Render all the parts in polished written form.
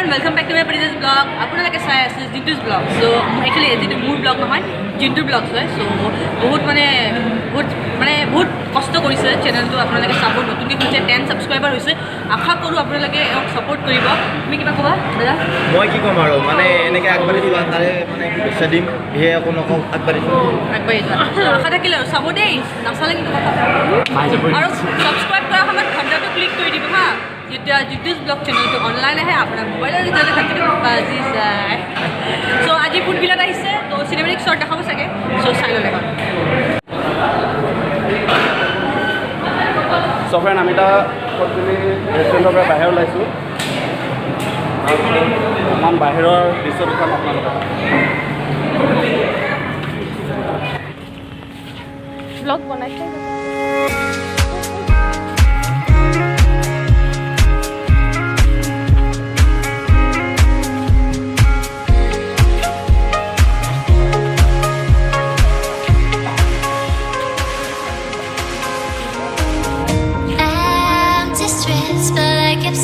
welcome back to my previous vlog. আপোনালোকে চাই আছে জিন্টুজ ব্লগ। সো একচুয়ালি এটো মোৰ ব্লগ নহয়, জিন্টুৰ ব্লগ হয়। সো বহুত কষ্ট কৰিছে চেনেলটো আপোনালোকে সাপোৰ্ট নতুনকৈ হৈছে 10 সাবস্ক্ৰাইবাৰ হৈছে। আশা কৰো আপোনালোকে সাপোৰ্ট কৰিব। তুমি কিবা ক'বা দাদা? মই কি ক'ম আৰু মানে এনেকৈ আগবাঢ়ি যোৱা তাৰে মানে শুভেচ্ছা দিম। সেয়ে আকৌ নকওঁ আগবাঢ়ি যোৱা। আশা থাকিলে আৰু চাব দেই, নাচালে কিন্তু কথা আৰু সাবস্ক্ৰাইব কৰাৰ সময়ত ঘণ্টাটো ক্লিক কৰি দিব হা। যেতিয়া জিন্টুজ ব্লগ চেনেলটো অনলাইন আহে আপোনাৰ মোবাইলৰ ভিতৰতে থাকিব বাজি যায়। সো আজি ফুড বিলত আহিছে, তো চিনেমেটিক শ্বট দেখাব চাগে। সো চাই ল'লে হ'ল। সো ফ্ৰেণ্ড আমি এটা ৰেষ্টুৰেণ্টৰ পৰা বাহিৰ ওলাইছোঁ। অকণমান বাহিৰৰ দৃশ্য দেখাম আপোনালোকক। ব্লগ বনাইছে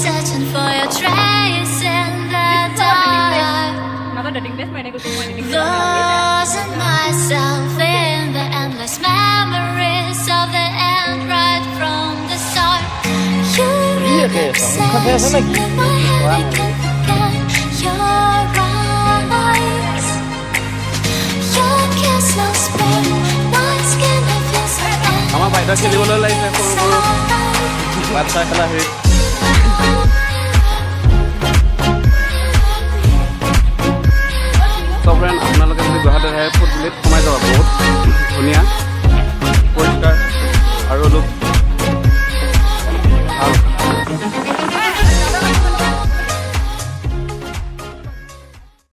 searching for your trace in the dark. Losing myself in the endless memories of the end right from the start. You relax in my head, I can forget your eyes. Your kiss lost spring, my skin it feels like আমাৰ বাইদেউ খেলিবলৈ লাগিছে সৰু সৰু বাচ্চা খেলা হেৰি। সব ফ্ৰেণ্ড আপোনালোকে যদি গুৱাহাটীত আহে ফুড বিলত সোমাই যাব, বহুত ধুনীয়া পৰিষ্কাৰ আৰু অলপ